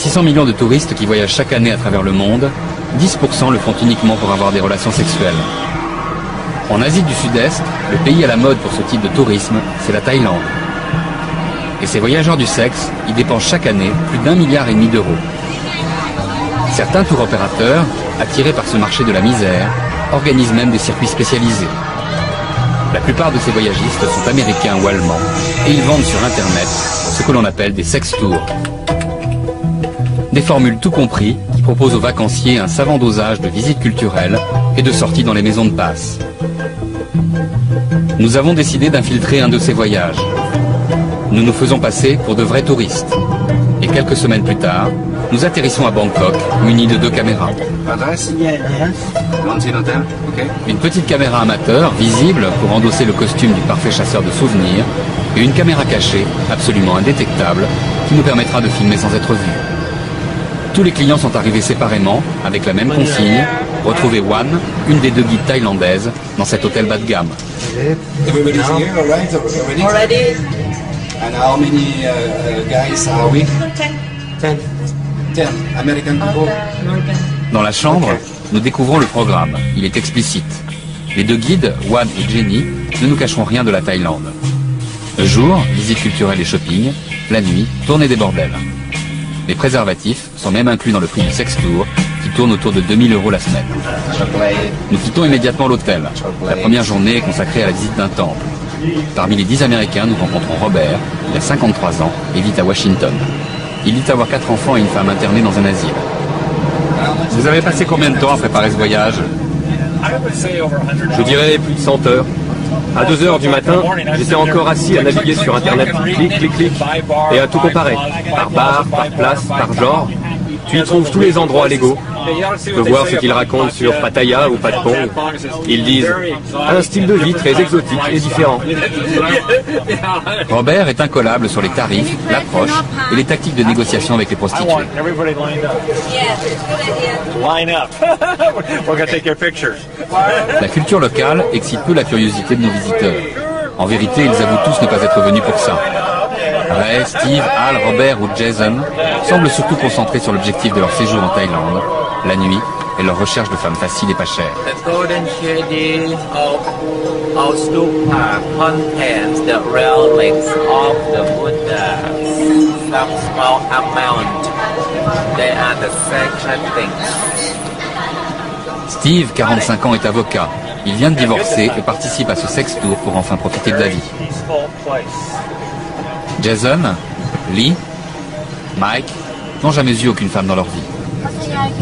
600 millions de touristes qui voyagent chaque année à travers le monde, 10% le font uniquement pour avoir des relations sexuelles. En Asie du Sud-Est, le pays à la mode pour ce type de tourisme, c'est la Thaïlande. Et ces voyageurs du sexe y dépensent chaque année plus d'1,5 milliard d'euros. Certains tours opérateurs, attirés par ce marché de la misère, organisent même des circuits spécialisés. La plupart de ces voyagistes sont américains ou allemands et ils vendent sur Internet ce que l'on appelle des sex tours. Des formules tout compris qui proposent aux vacanciers un savant dosage de visites culturelles et de sorties dans les maisons de passe. Nous avons décidé d'infiltrer un de ces voyages. Nous nous faisons passer pour de vrais touristes. Et quelques semaines plus tard, nous atterrissons à Bangkok, munis de 2 caméras. Une petite caméra amateur, visible pour endosser le costume du parfait chasseur de souvenirs, et une caméra cachée, absolument indétectable, qui nous permettra de filmer sans être vus. Tous les clients sont arrivés séparément, avec la même consigne, retrouver Wan, une des 2 guides thaïlandaises, dans cet hôtel bas de gamme. And how many guys are we? 10 American people. Dans la chambre, nous découvrons le programme. Il est explicite. Les 2 guides, Wan et Jenny, ne nous cacheront rien de la Thaïlande. Le jour, visite culturelle et shopping. La nuit, tournée des bordels. Les préservatifs sont même inclus dans le prix du sex tour, qui tourne autour de 2 000 € la semaine. Nous quittons immédiatement l'hôtel. La première journée est consacrée à la visite d'un temple. Parmi les 10 Américains, nous rencontrons Robert, il a 53 ans et vit à Washington. Il dit avoir 4 enfants et une femme internée dans un asile. Vous avez passé combien de temps à préparer ce voyage? Je dirais plus de 100 heures. À 2 heures du matin, j'étais encore assis à naviguer sur Internet, clic, clic, clic, et à tout comparer, par bar, par place, par genre. Tu y trouves tous les endroits légaux. Tu peux voir ce qu'ils racontent sur Pattaya ou Patpong. Ils disent un style de vie très exotique et différent. Robert est incollable sur les tarifs, l'approche et les tactiques de négociation avec les prostituées. La culture locale excite peu la curiosité de nos visiteurs. En vérité, ils avouent tous ne pas être venus pour ça. Ray, Steve, Al, Robert ou Jason semblent surtout concentrés sur l'objectif de leur séjour en Thaïlande, la nuit et leur recherche de femmes faciles et pas chères. Steve, 45 ans, est avocat. Il vient de divorcer et participe à ce sex tour pour enfin profiter de la vie. Jason, Lee, Mike n'ont jamais eu aucune femme dans leur vie.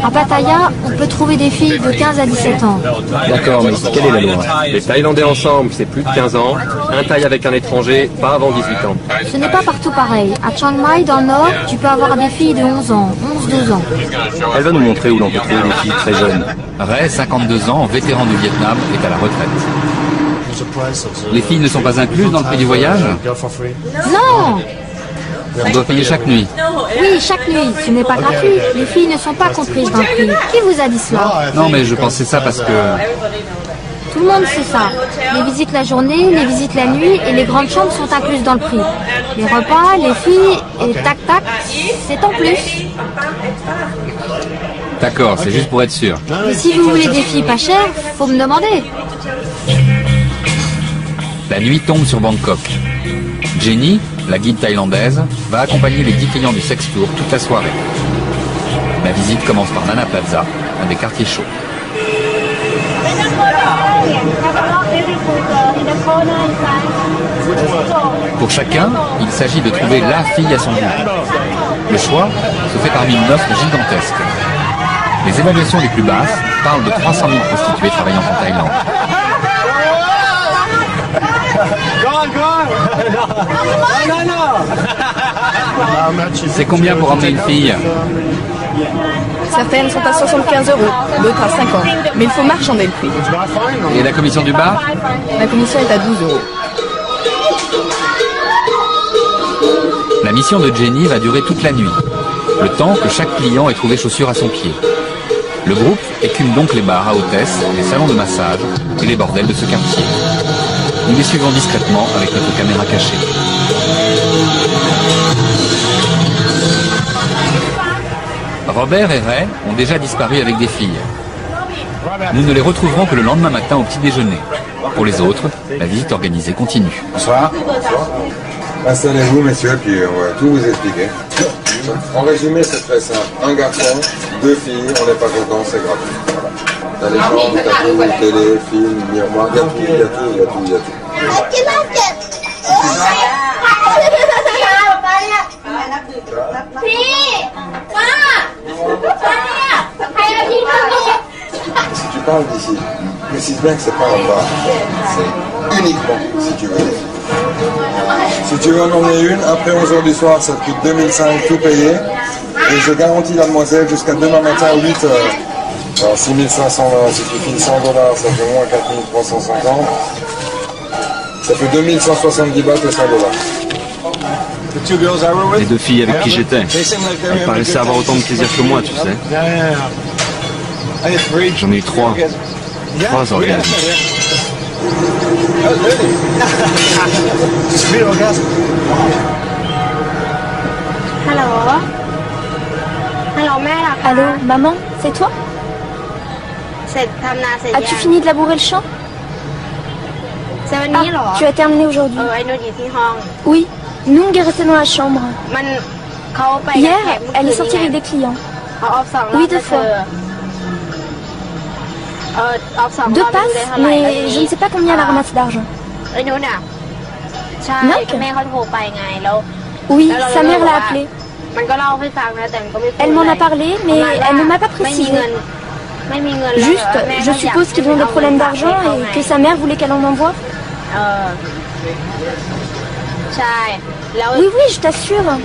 À Pattaya, on peut trouver des filles de 15 à 17 ans. D'accord, mais quelle est la loi? Les Thaïlandais ensemble, c'est plus de 15 ans. Un Thaï avec un étranger, pas avant 18 ans. Ce n'est pas partout pareil. À Chiang Mai, dans le nord, tu peux avoir des filles de 11 ans, 11-12 ans. Elle va nous montrer où l'on peut trouver des filles très jeunes. Ray, 52 ans, vétéran du Vietnam, est à la retraite. Les filles ne sont pas incluses dans le prix du voyage? Non! On doit payer chaque nuit. Oui, chaque nuit. Ce n'est pas gratuit. Les filles ne sont pas comprises dans le prix. Qui vous a dit cela? Non, mais je pensais ça parce que... Tout le monde sait ça. Les visites la journée, les visites la nuit et les grandes chambres sont incluses dans le prix. Les repas, les filles et tac-tac, c'est en plus. D'accord, c'est juste pour être sûr. Et si vous voulez des filles pas chères, faut me demander. La nuit tombe sur Bangkok. Jenny, la guide thaïlandaise, va accompagner les 10 clients du sex tour toute la soirée. La visite commence par Nana Plaza, un des quartiers chauds. Pour chacun, il s'agit de trouver la fille à son goût. Le choix se fait parmi une offre gigantesque. Les évaluations les plus basses parlent de 300 000 prostituées travaillant en Thaïlande. C'est combien pour emmener une fille? Certaines sont à 75 €, d'autres à 50. Mais il faut marchander le prix. Et la commission du bar? La commission est à 12 €. La mission de Jenny va durer toute la nuit, le temps que chaque client ait trouvé chaussures à son pied. Le groupe écume donc les bars à hôtesses, les salons de massage et les bordels de ce quartier. Nous les suivons discrètement avec notre caméra cachée. Robert et Ray ont déjà disparu avec des filles. Nous ne les retrouverons que le lendemain matin au petit déjeuner. Pour les autres, la visite organisée continue. Bonsoir. Installez-vous, messieurs, puis on va tout vous expliquer. En résumé, c'est très simple. Un garçon, 2 filles, on n'est pas content, c'est gratuit. Voilà. T'as les jambes, t'as tout, télé, film, miroir, il y a tout, il y a tout, il y a tout, il y a tout. Si tu parles d'ici, précise bien que c'est pas en bas. C'est uniquement si tu veux les filles. Si tu veux en emmener une, après 11h du soir, ça te coûte 2005 tout payé. Et je garantis la demoiselle jusqu'à demain matin à 8h. Alors 6500, si tu files $100, ça fait moins 4350. Ça fait 2170 bahts et $100. Les 2 filles avec qui j'étais, elles paraissaient avoir autant de plaisir que moi, tu sais. J'en ai eu 3. 3 orgasmes. Allô, maman, c'est toi? As-tu fini de labourer le champ? Ah, tu as terminé aujourd'hui? Oui, Nung est restée dans la chambre. Hier, elle est sortie avec des clients. Oui, 2 fois. 2 passes, mais je ne sais pas combien elle a ramassé d'argent. Noc? Oui, sa mère l'a appelé. Elle m'en a parlé, mais elle ne m'a pas précisé. Juste, je suppose qu'ils ont des problèmes d'argent et que sa mère voulait qu'elle en envoie. Oui, oui, je t'assure. Bon,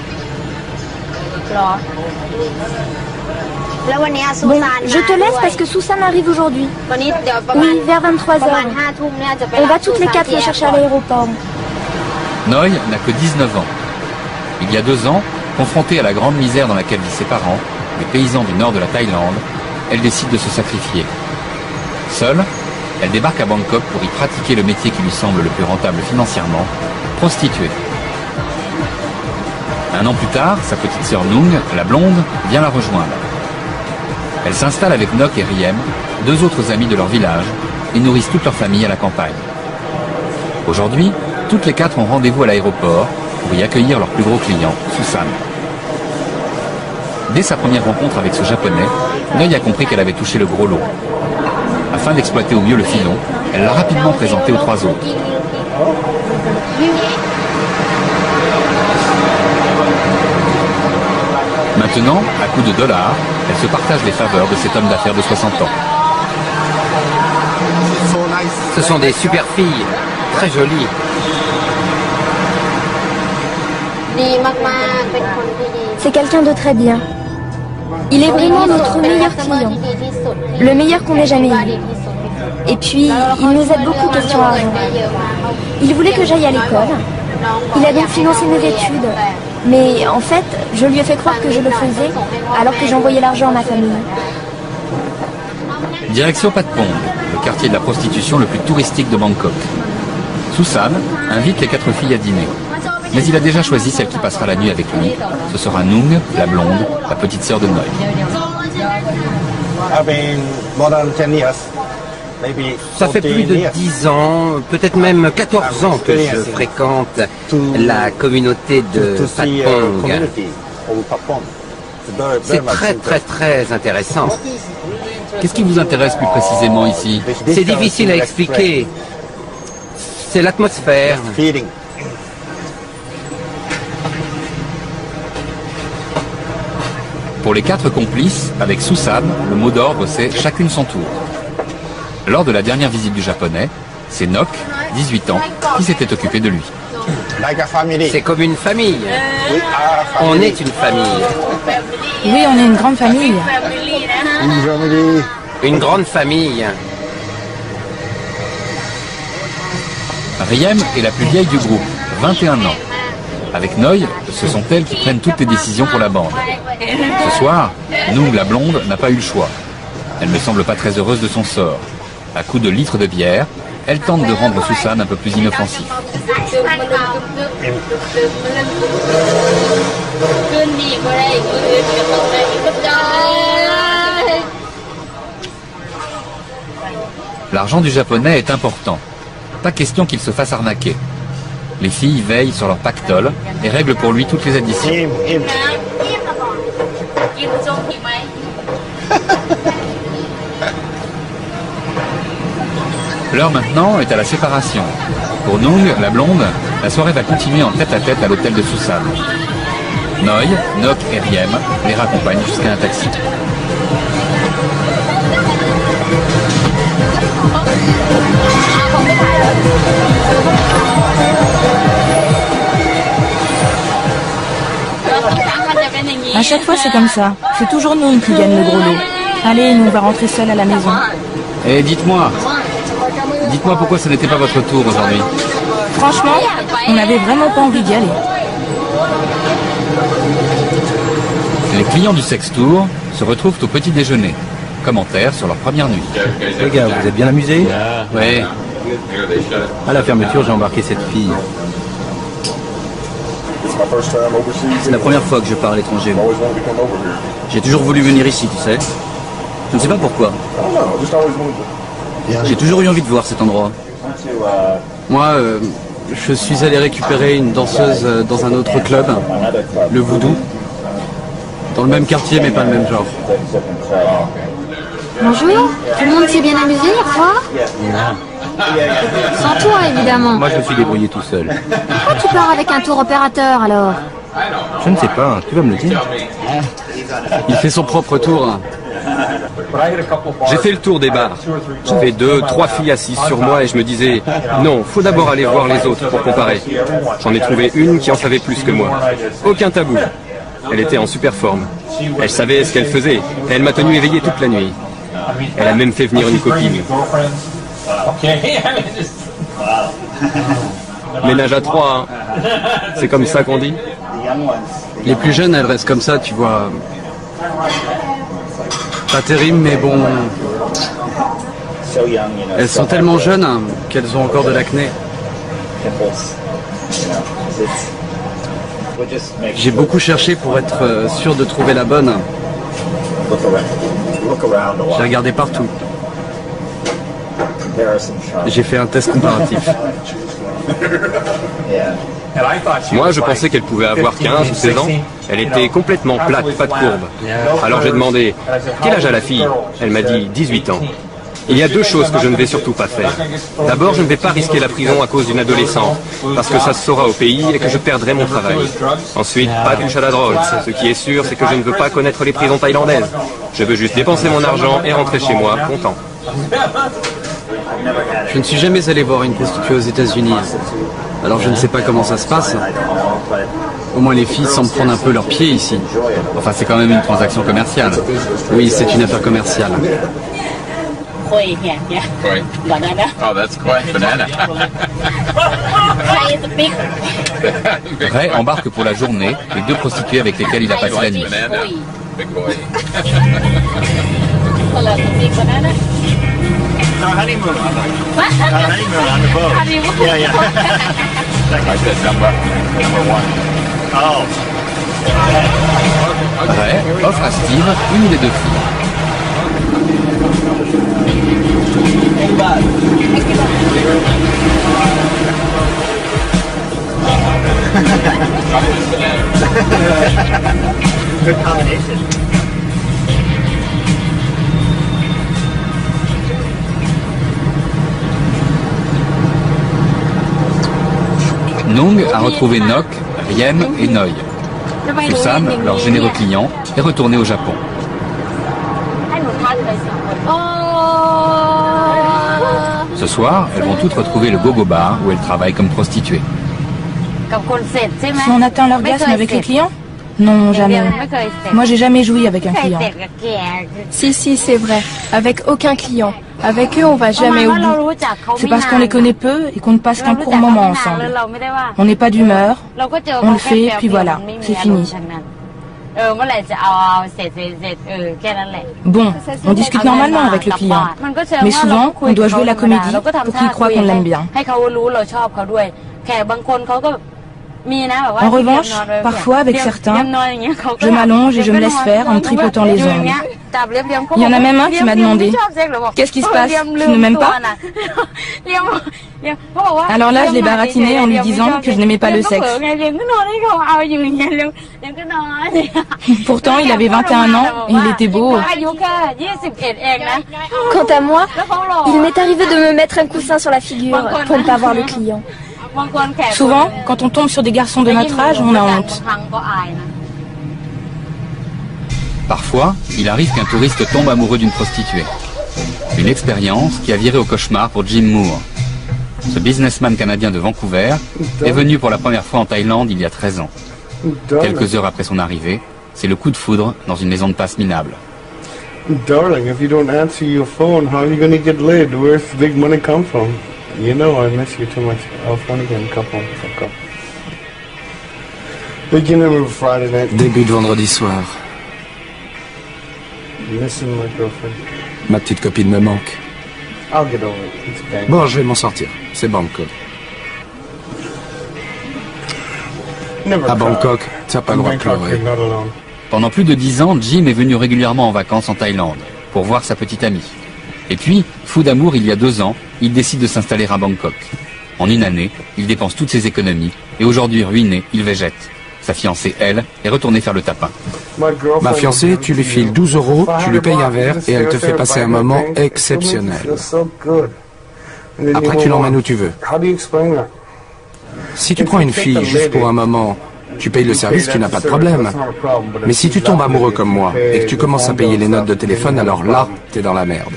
je te laisse parce que Susan arrive aujourd'hui. Oui, vers 23h. On va toutes les 4 le chercher à l'aéroport. Noy n'a que 19 ans. Il y a 2 ans, confrontée à la grande misère dans laquelle vivent ses parents, les paysans du nord de la Thaïlande, elle décide de se sacrifier. Seule, elle débarque à Bangkok pour y pratiquer le métier qui lui semble le plus rentable financièrement, prostituée. 1 an plus tard, sa petite sœur Nung, la blonde, vient la rejoindre. Elle s'installe avec Nok et Riem, 2 autres amis de leur village, et nourrissent toute leur famille à la campagne. Aujourd'hui, toutes les 4 ont rendez-vous à l'aéroport pour y accueillir leur plus gros client, Susan. Dès sa première rencontre avec ce japonais, Noy a compris qu'elle avait touché le gros lot. Afin d'exploiter au mieux le filon, elle l'a rapidement présenté aux 3 autres. Maintenant, à coups de dollars, elle se partage les faveurs de cet homme d'affaires de 60 ans. Ce sont des super filles, très jolies. C'est quelqu'un de très bien. Il est vraiment notre meilleur client. Le meilleur qu'on ait jamais eu. Et puis, il nous aide beaucoup question argent. Il voulait que j'aille à l'école. Il a donc financé mes études. Mais en fait, je lui ai fait croire que je le faisais, alors que j'envoyais l'argent à ma famille. Direction Patpong, le quartier de la prostitution le plus touristique de Bangkok. Susan invite les 4 filles à dîner. Mais il a déjà choisi celle qui passera la nuit avec lui. Ce sera Nung, la blonde, la petite sœur de Noy. Ça fait plus de 10 ans, peut-être même 14 ans que je fréquente la communauté de Patpong. C'est très intéressant. Qu'est-ce qui vous intéresse plus précisément ici? C'est difficile à expliquer. C'est l'atmosphère. Pour les 4 complices, avec Susan, le mot d'ordre c'est chacune son tour. Lors de la dernière visite du japonais, c'est Nok, 18 ans, qui s'était occupé de lui. C'est comme une famille. On est une famille. Oui, on est une grande famille. Une grande famille. Riem est la plus vieille du groupe, 21 ans. Avec Noy, ce sont elles qui prennent toutes les décisions pour la bande. Ce soir, Nung, la blonde, n'a pas eu le choix. Elle ne semble pas très heureuse de son sort. À coups de litres de bière, elle tente de rendre Susan un peu plus inoffensif. L'argent du japonais est important. Pas question qu'il se fasse arnaquer. Les filles veillent sur leur pactole et règlent pour lui toutes les additions. L'heure maintenant est à la séparation. Pour Nung, la blonde, la soirée va continuer en tête-à-tête à l'hôtel de Susan. Noi, Nok et Riem les raccompagnent jusqu'à un taxi. À chaque fois, c'est comme ça. C'est toujours nous qui gagnent le gros lot. Allez, nous, on va rentrer seuls à la maison. Et dites-moi pourquoi ce n'était pas votre tour aujourd'hui? Franchement, on n'avait vraiment pas envie d'y aller. Les clients du Sex Tour se retrouvent au petit déjeuner. Commentaires sur leur première nuit. Les gars, vous êtes bien amusés? Oui. À la fermeture, j'ai embarqué cette fille. C'est la première fois que je pars à l'étranger. J'ai toujours voulu venir ici, tu sais. Je ne sais pas pourquoi. J'ai toujours eu envie de voir cet endroit. Moi, je suis allé récupérer une danseuse dans un autre club, le Voodoo. Dans le même quartier, mais pas le même genre. Bonjour, tout le monde s'est bien amusé hier soir? Sans toi, évidemment. Moi, je me suis débrouillé tout seul. Pourquoi tu pars avec un tour opérateur, alors? Je ne sais pas, tu vas me le dire. Il fait son propre tour. J'ai fait le tour des bars. J'avais 2, 3 filles assises sur moi et je me disais, non, faut d'abord aller voir les autres pour comparer. J'en ai trouvé une qui en savait plus que moi. Aucun tabou. Elle était en super forme. Elle savait ce qu'elle faisait. Elle m'a tenu éveillé toute la nuit. Elle a même fait venir une copine. Ménage à 3, hein. C'est comme ça qu'on dit. Les plus jeunes, elles restent comme ça, tu vois. Pas terrible, mais bon. Elles sont tellement jeunes qu'elles ont encore de l'acné. J'ai beaucoup cherché pour être sûr de trouver la bonne. J'ai regardé partout. J'ai fait un test comparatif. Moi, je pensais qu'elle pouvait avoir 15 ou 16 ans. Elle était complètement plate, pas de courbe. Alors j'ai demandé, quel âge a la fille? Elle m'a dit 18 ans. Il y a 2 choses que je ne vais surtout pas faire. D'abord, je ne vais pas risquer la prison à cause d'une adolescente, parce que ça se saura au pays et que je perdrai mon travail. Ensuite, pas touche à la drogue. Ce qui est sûr, c'est que je ne veux pas connaître les prisons thaïlandaises. Je veux juste dépenser mon argent et rentrer chez moi, content. Je ne suis jamais allé voir une prostituée aux États-Unis. Alors je ne sais pas comment ça se passe. Au moins les filles semblent prendre un peu leurs pieds ici. Enfin, c'est quand même une transaction commerciale. Oui, c'est une affaire commerciale. Oh, that's quite banana. Ray embarque pour la journée les 2 prostituées avec lesquelles il a passé la nuit. Ray offre à Steve une des 2 filles. Good combination. Nung a retrouvé Nok, Riem et Noi. Susan, leur généreux client, est retourné au Japon. Ce soir, elles vont toutes retrouver le Gogo Bar où elles travaillent comme prostituées. Si on atteint l'orgasme avec les clients? Non, jamais. Moi, j'ai jamais joui avec un client. Si, c'est vrai. Avec aucun client. Avec eux, on va jamais au bout. C'est parce qu'on les connaît peu et qu'on ne passe qu'un court moment ensemble. On n'est pas d'humeur, on le fait, puis voilà, c'est fini. Bon, on discute normalement avec le client, mais souvent, on doit jouer la comédie pour qu'il croie qu'on l'aime bien. En revanche, parfois avec certains, je m'allonge et je me laisse faire en me tripotant les ongles. Il y en a même un qui m'a demandé « Qu'est-ce qui se passe? Tu ne m'aimes pas ?» Alors là, je l'ai baratiné en lui disant que je n'aimais pas le sexe. Pourtant, il avait 21 ans et il était beau. Quant à moi, il m'est arrivé de me mettre un coussin sur la figure pour ne pas voir le client. Souvent, quand on tombe sur des garçons de notre âge, on a honte. Parfois, il arrive qu'un touriste tombe amoureux d'une prostituée. Une expérience qui a viré au cauchemar pour Jim Moore. Ce businessman canadien de Vancouver est venu pour la première fois en Thaïlande il y a 13 ans. Quelques heures après son arrivée, c'est le coup de foudre dans une maison de passe minable. Darling, if you don't answer your phone, how are you going to get laid? Where's the big money come from? You know I miss you too much. I'll phone again, couple. Fuck up. Beginning of Friday night. Début de vendredi soir. Missing my girlfriend. Ma petite copine me manque. I'll get over it. It's Bangkok. Bon, je vais m'en sortir. C'est Bangkok. À Bangkok, tu n'as pas le droit de pleurer. Pendant plus de 10 ans, Jim est venu régulièrement en vacances en Thaïlande pour voir sa petite amie. Et puis, fou d'amour, il y a 2 ans, il décide de s'installer à Bangkok. En une année, il dépense toutes ses économies et aujourd'hui ruiné, il végète. Sa fiancée, elle, est retournée faire le tapin. Ma fiancée, tu lui files 12 €, tu lui payes un verre et elle te fait passer un moment exceptionnel. Après, tu l'emmènes où tu veux. Si tu prends une fille juste pour un moment, tu payes le service, tu n'as pas de problème. Mais si tu tombes amoureux comme moi et que tu commences à payer les notes de téléphone, alors là, t'es dans la merde.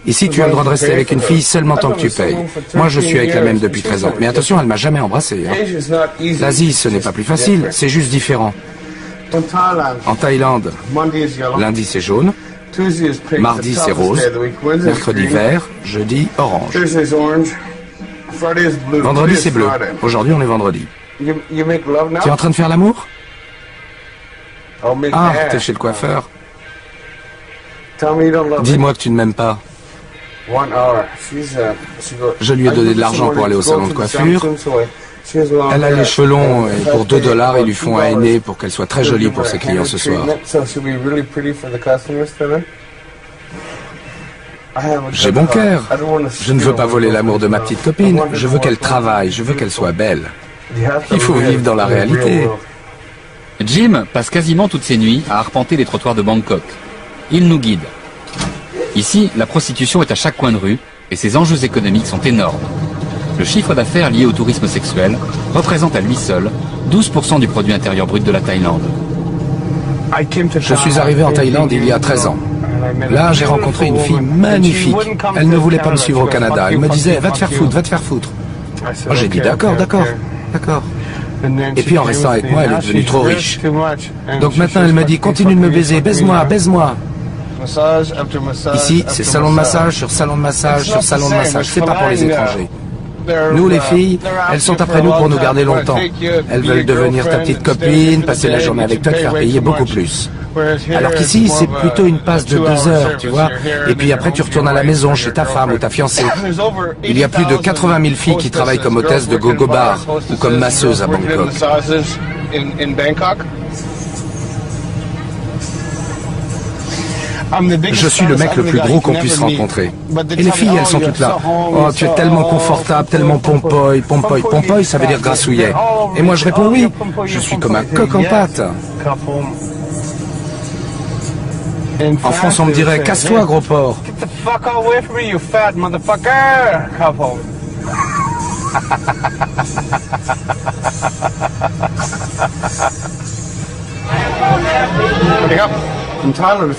Ici, tu as le droit de rester avec une fille seulement tant que tu payes. Moi, je suis avec la même depuis 13 ans. Mais attention, elle m'a jamais embrassé. L'Asie, ce n'est pas plus facile, c'est juste différent. En Thaïlande, lundi c'est jaune, mardi c'est rose, mercredi vert, jeudi orange. Vendredi c'est bleu. Aujourd'hui on est vendredi. Tu es en train de faire l'amour? Ah, t'es chez le coiffeur. Dis-moi que tu ne m'aimes pas. Je lui ai donné de l'argent pour aller au salon de coiffure. Elle a les cheveux longs et pour 2 $, ils lui font un henné pour qu'elle soit très jolie pour ses clients ce soir. J'ai bon cœur. Je ne veux pas voler l'amour de ma petite copine. Je veux qu'elle travaille, je veux qu'elle soit belle. Il faut vivre dans la réalité. Jim passe quasiment toutes ses nuits à arpenter les trottoirs de Bangkok. Il nous guide. Ici, la prostitution est à chaque coin de rue et ses enjeux économiques sont énormes. Le chiffre d'affaires lié au tourisme sexuel représente à lui seul 12% du produit intérieur brut de la Thaïlande. Je suis arrivé en Thaïlande il y a 13 ans. Là, j'ai rencontré une fille magnifique. Elle ne voulait pas me suivre au Canada. Elle me disait, va te faire foutre, va te faire foutre. Moi, j'ai dit, d'accord, d'accord, d'accord. Et puis, en restant avec moi, elle est devenue trop riche. Donc maintenant, elle me dit, continue de me baiser, baise-moi, baise-moi. Ici, c'est salon de massage sur salon de massage sur salon de massage. C'est pas pour les étrangers. Nous, les filles, elles sont après nous pour nous garder longtemps. Elles veulent devenir ta petite copine, passer la journée avec toi, te faire payer beaucoup plus. Alors qu'ici, c'est plutôt une passe de 2 heures, tu vois. Et puis après, tu retournes à la maison, chez ta femme ou ta fiancée. Il y a plus de 80 000 filles qui travaillent comme hôtesses de gogo bar ou comme masseuses à Bangkok. Je suis le mec le plus gros qu'on puisse rencontrer. Et les filles, elles sont toutes là. Oh, tu es tellement confortable, tellement pompoy, pompoy. Pompoy, ça veut dire grassouillet. Et moi, je réponds oui. Je suis comme un coq en pâte. En France, on me dirait, casse-toi, gros porc.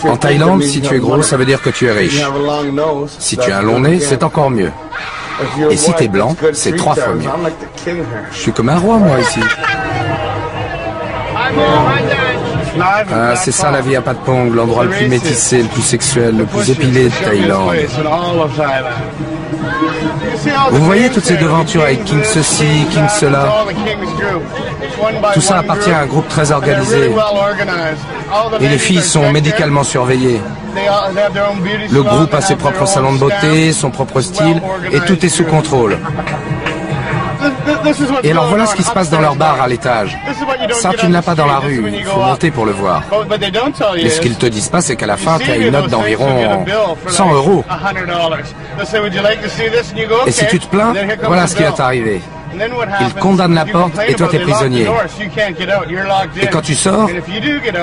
En Thaïlande, si tu es gros, ça veut dire que tu es riche. Si tu as un long nez, c'est encore mieux. Et si tu es blanc, c'est 3 fois mieux. Je suis comme un roi, moi, ici. Ah, c'est ça la vie à Patpong, l'endroit le plus métissé, le plus sexuel, le plus épilé de Thaïlande. Vous voyez toutes ces devantures avec King ceci, King cela. Tout ça appartient à un groupe très organisé. Et les filles sont médicalement surveillées. Le groupe a ses propres salons de beauté, son propre style, et tout est sous contrôle. Et alors voilà ce qui se passe dans leur bar à l'étage. Ça, tu ne l'as pas dans la rue, il faut monter pour le voir. Mais ce qu'ils te disent pas, c'est qu'à la fin, tu as une note d'environ 100 €. Et si tu te plains, voilà ce qui va t'arriver. Ils condamnent la porte et toi t'es prisonnier. Et quand tu sors,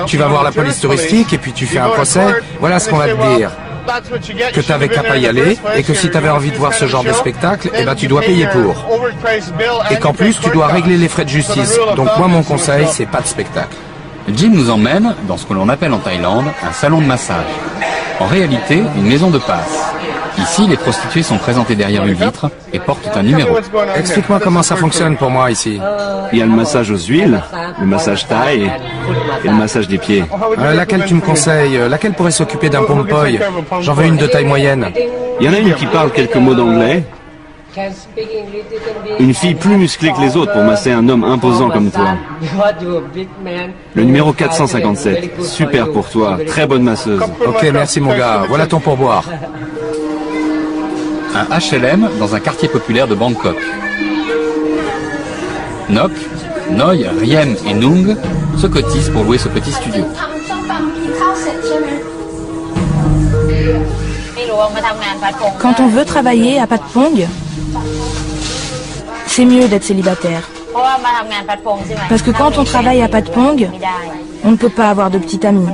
tu vas voir la police touristique et puis tu fais un procès. Voilà ce qu'on va te dire. Que tu n'avais qu'à pas y aller et que si tu avais envie de voir ce genre de spectacle, eh ben tu dois payer pour. Et qu'en plus tu dois régler les frais de justice. Donc moi mon conseil, c'est pas de spectacle. Jim nous emmène dans ce que l'on appelle en Thaïlande un salon de massage. En réalité, une maison de passe. Ici, les prostituées sont présentées derrière une vitre et portent un numéro. Explique-moi comment ça fonctionne pour moi ici. Il y a le massage aux huiles, le massage thaï et le massage des pieds. Laquelle tu me conseilles? Laquelle pourrait s'occuper d'un pompoy? J'en veux une de taille moyenne. Il y en a une qui parle quelques mots d'anglais. Une fille plus musclée que les autres pour masser un homme imposant comme toi. Le numéro 457. Super pour toi. Très bonne masseuse. Ok, merci mon gars. Voilà ton pourboire. Un HLM dans un quartier populaire de Bangkok. Nok, Noi, Riem et Nung se cotisent pour louer ce petit studio. Quand on veut travailler à Patpong, c'est mieux d'être célibataire. Parce que quand on travaille à Patpong, on ne peut pas avoir de petit ami.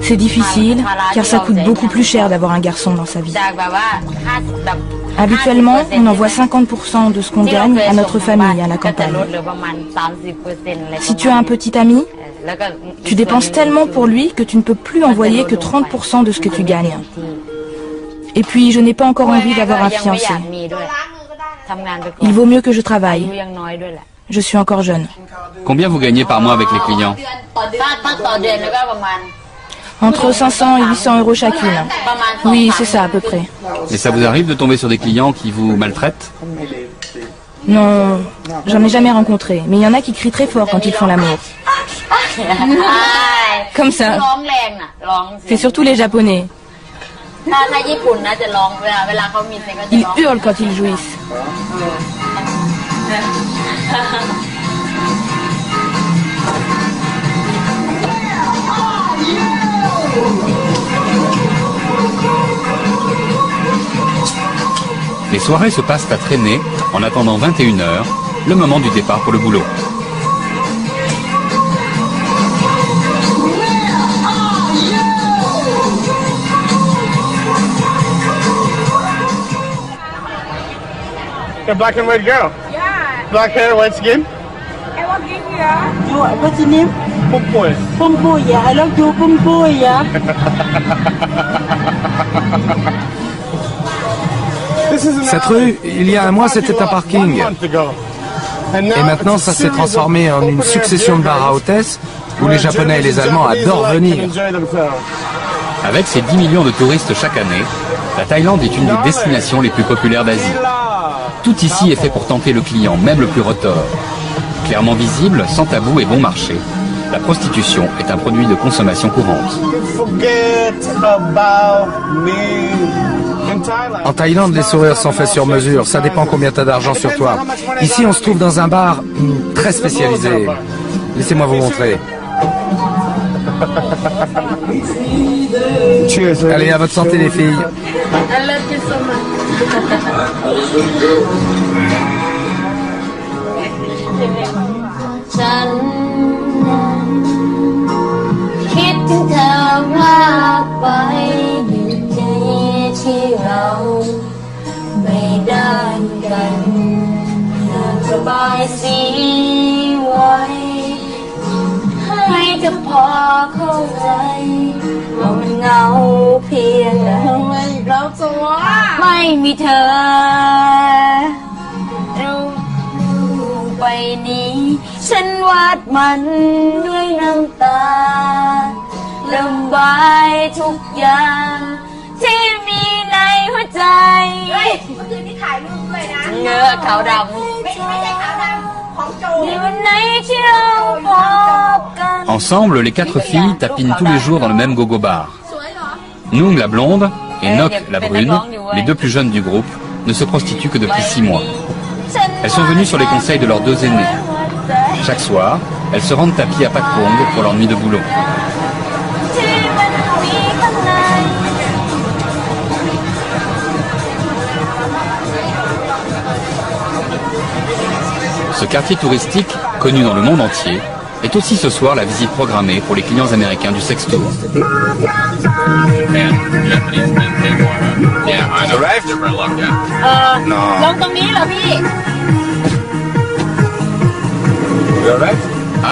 C'est difficile, car ça coûte beaucoup plus cher d'avoir un garçon dans sa vie. Habituellement, on envoie 50% de ce qu'on gagne à notre famille à la campagne. Si tu as un petit ami, tu dépenses tellement pour lui que tu ne peux plus envoyer que 30% de ce que tu gagnes. Et puis, je n'ai pas encore envie d'avoir un fiancé. Il vaut mieux que je travaille. Je suis encore jeune. Combien vous gagnez par mois avec les clients? Entre 500 et 800 € chacune. Oui, c'est ça à peu près. Et ça vous arrive de tomber sur des clients qui vous maltraitent? Non, j'en ai jamais rencontré. Mais il y en a qui crient très fort quand ils font l'amour. Comme ça. C'est surtout les Japonais. Ils hurlent quand ils jouissent. Les soirées se passent à traîner en attendant 21 h, le moment du départ pour le boulot. A black and white girl. Yeah. Black hair, white skin. I love you, yeah. What's your name? Pumpoy. Pumpoy, yeah. I love you, Pumpoy, yeah. Cette rue, il y a un mois, c'était un parking. Et maintenant, ça s'est transformé en une succession de bars à hôtesses où les Japonais et les Allemands adorent venir. Avec ses 10 millions de touristes chaque année, la Thaïlande est une des destinations les plus populaires d'Asie. Tout ici est fait pour tenter le client, même le plus retors. Clairement visible, sans tabou et bon marché, la prostitution est un produit de consommation courante. En Thaïlande, les sourires sont faits sur mesure. Ça dépend combien tu as d'argent sur toi. Ici, on se trouve dans un bar très spécialisé. Laissez-moi vous montrer. Allez, à votre santé, les filles. I love you so much. ฉันคิดถึงเธอมากไปอยู่ที่ที่เราไม่ได้กันน่าสบายสีไว้ให้เธอพอเข้าใจว่ามันเหงาเพียงใดไม่มีเธอไปนี้ฉันวาดมันด้วยน้ำตาระบายทุกอย่างที่มีในหัวใจเฮ้ยเมื่อคืนที่ถ่ายรูปด้วยนะเงือกขาวดำไม่ใช่ขาวดำของโจในวันไหนที่เราพบกัน Ensemble, les 4 filles tapinent tous les jours dans le même gogo bar. Nung, la blonde, et Nok, la brune, les 2 plus jeunes du groupe, ne se prostituent que depuis 6 mois. Elles sont venues sur les conseils de leurs deux aînés. Chaque soir, elles se rendent à pied à Patpong pour leur nuit de boulot. Ce quartier touristique, connu dans le monde entier, est aussi ce soir la visite programmée pour les clients américains du Sex Tour.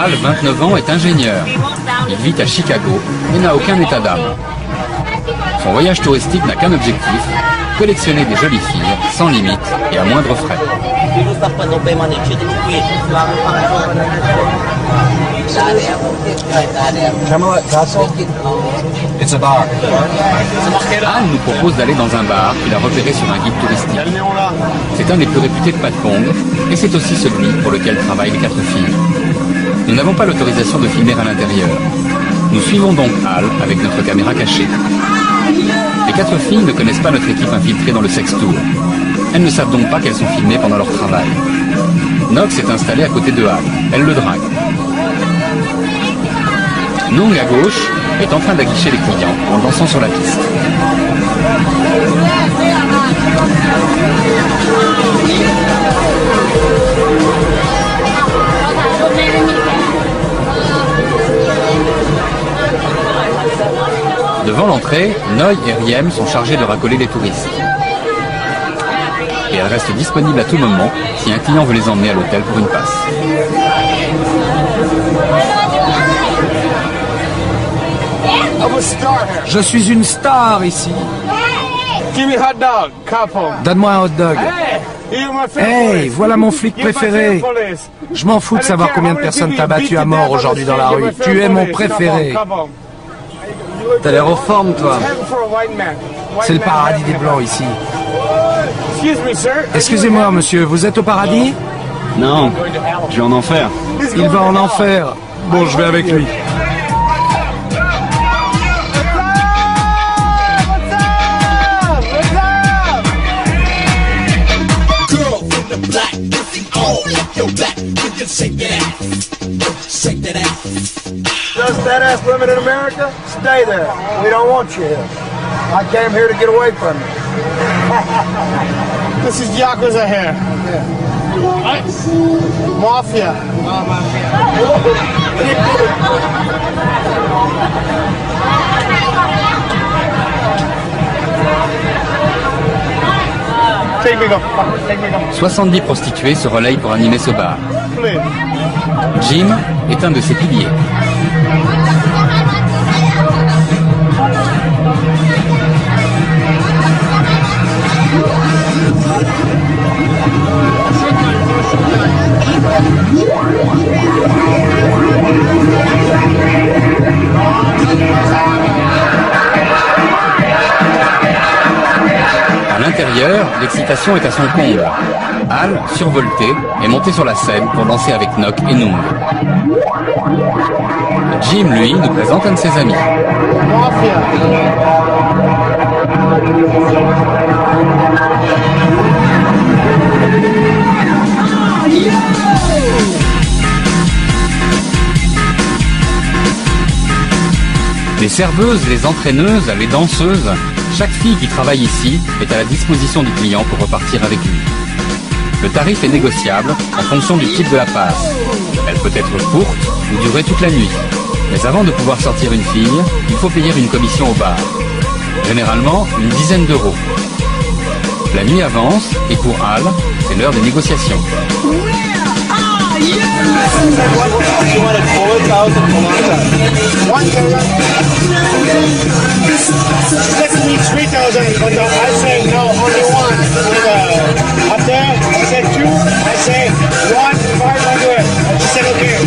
Al, 29 ans, est ingénieur. Il vit à Chicago et n'a aucun état d'âme. Son voyage touristique n'a qu'un objectif, collectionner des jolies filles, sans limite et à moindre frais. Al nous propose d'aller dans un bar qu'il a repéré sur un guide touristique. C'est un des plus réputés de Patpong et c'est aussi celui pour lequel travaillent les 4 filles. Nous n'avons pas l'autorisation de filmer à l'intérieur. Nous suivons donc Al avec notre caméra cachée. Les 4 filles ne connaissent pas notre équipe infiltrée dans le Sex Tour. Elles ne savent donc pas qu'elles sont filmées pendant leur travail. Nox est installée à côté de Al. Elle le drague. Nung, à gauche, est en train d'aguicher les clients en dansant sur la piste. Devant l'entrée, Noy et Riem sont chargés de racoler les touristes. Et elles restent disponibles à tout moment si un client veut les emmener à l'hôtel pour une passe. Je suis une star ici. Donne-moi un hot dog. Hey, voilà mon flic préféré. Je m'en fous de savoir combien de personnes t'as battu à mort aujourd'hui dans la rue. Tu es mon préféré. T'as l'air en forme, toi. C'est le paradis des Blancs ici. Excusez-moi, monsieur, vous êtes au paradis? Non, je vais en enfer. Il va en enfer. Bon, je vais avec lui. Does that ass women in America? Stay there. We don't want you here. I came here to get away from you. This is Yakuza here. Mafia. Take me go. 70 prostituées se relayent pour animer ce bar. Jim est un de ses piliers. À l'intérieur, l'excitation est à son comble. Al, survolté, est monté sur la scène pour danser avec Nock et Nung. Jim, lui, nous présente un de ses amis. Les serveuses, les entraîneuses, les danseuses, chaque fille qui travaille ici est à la disposition du client pour repartir avec lui. Le tarif est négociable en fonction du type de la passe. Elle peut être courte ou durer toute la nuit. Mais avant de pouvoir sortir une fille, il faut payer une commission au bar. Généralement, une dizaine d'euros. La nuit avance et pour Al, c'est l'heure des négociations. She wanted 4,000 One she said to me 3,000, but I said no, only one. Up there, I said 2, I say 1, 500. She said okay.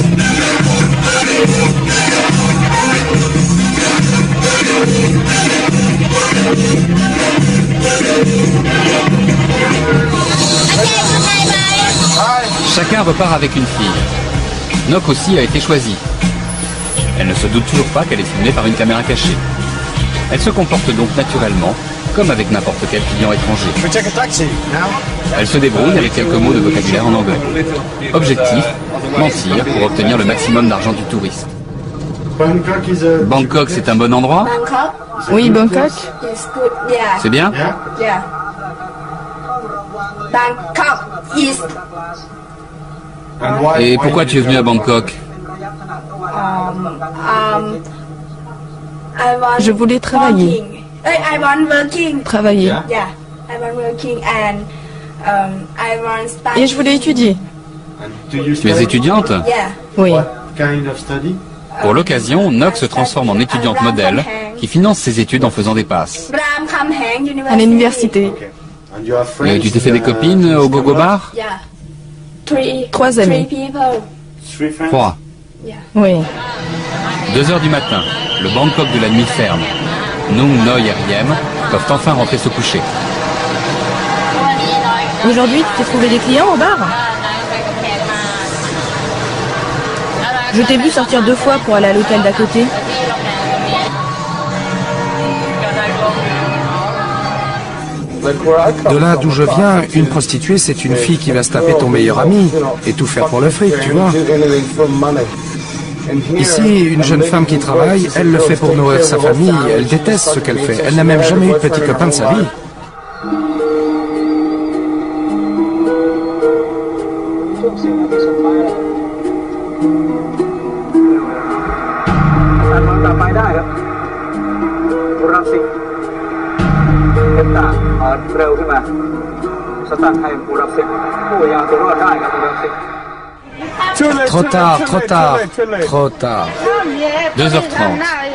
Chacun repart avec une fille. Nock aussi a été choisie. Elle ne se doute toujours pas qu'elle est filmée par une caméra cachée. Elle se comporte donc naturellement comme avec n'importe quel client étranger. Elle se débrouille avec quelques mots de vocabulaire en anglais. Objectif, mentir pour obtenir le maximum d'argent du touriste. Bangkok, c'est un bon endroit? Oui, Bangkok. C'est bien? Et pourquoi tu es venu à Bangkok? Je voulais travailler. Travailler. Et je voulais étudier. Tu es étudiante? Oui. Pour l'occasion, Nok se transforme en étudiante modèle qui finance ses études en faisant des passes. À l'université. Et tu t'es fait des copines au gogo bar? 3 amis. 3. Oui. 2 h du matin, le Bangkok de la nuit ferme. Nung, Noi et Riem peuvent enfin rentrer se coucher. Aujourd'hui, tu t'es trouvé des clients au bar? Je t'ai vu sortir 2 fois pour aller à l'hôtel d'à côté. De là d'où je viens, une prostituée, c'est une fille qui va se taper ton meilleur ami et tout faire pour le fric, tu vois. Ici, une jeune femme qui travaille, elle le fait pour nourrir sa famille, elle déteste ce qu'elle fait. Elle n'a même jamais eu de petit copain de sa vie. Trop tard, trop tard, trop tard. 2 h 30,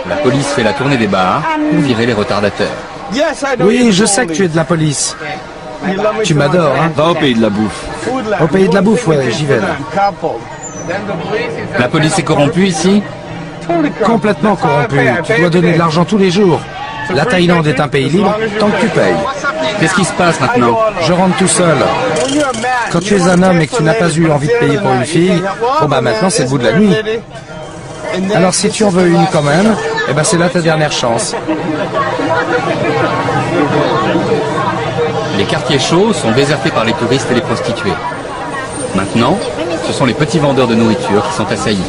la police fait la tournée des bars pour virer les retardataires. Oui, je sais que tu es de la police. Tu m'adores, hein? Va au pays de la bouffe. Au pays de la bouffe, ouais, j'y vais là. La police est corrompue ici? Complètement corrompue. Tu dois donner de l'argent tous les jours. La Thaïlande est un pays libre tant que tu payes. Qu'est-ce qui se passe maintenant? Je rentre tout seul. Quand tu es un homme et que tu n'as pas eu envie de payer pour une fille, bon bah maintenant c'est le bout de la nuit. Alors si tu en veux une quand même, eh ben c'est là ta dernière chance. Les quartiers chauds sont désertés par les touristes et les prostituées. Maintenant, ce sont les petits vendeurs de nourriture qui sont assaillis.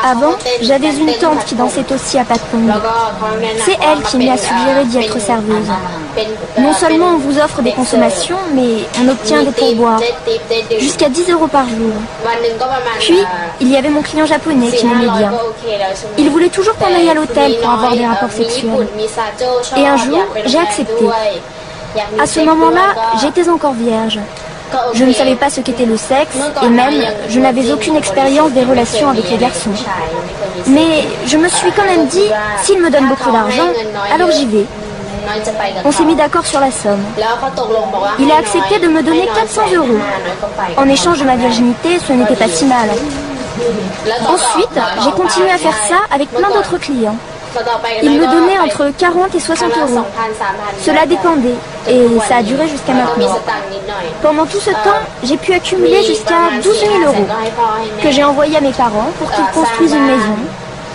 Avant, j'avais une tante qui dansait aussi à Patpong. C'est elle qui m'y a suggéré d'y être serveuse. Non seulement on vous offre des consommations, mais on obtient des pourboires, jusqu'à 10 € par jour. Puis, il y avait mon client japonais qui m'aimait bien. Il voulait toujours qu'on aille à l'hôtel pour avoir des rapports sexuels. Et un jour, j'ai accepté. À ce moment-là, j'étais encore vierge. Je ne savais pas ce qu'était le sexe, et même, je n'avais aucune expérience des relations avec les garçons. Mais je me suis quand même dit, s'il me donne beaucoup d'argent, alors j'y vais. On s'est mis d'accord sur la somme. Il a accepté de me donner 400 €. En échange de ma virginité, ce n'était pas si mal. Ensuite, j'ai continué à faire ça avec plein d'autres clients. Il me donnait entre 40 et 60 €. Cela dépendait, et ça a duré jusqu'à maintenant. Pendant tout ce temps, j'ai pu accumuler jusqu'à 12 000 € que j'ai envoyé à mes parents pour qu'ils construisent une maison,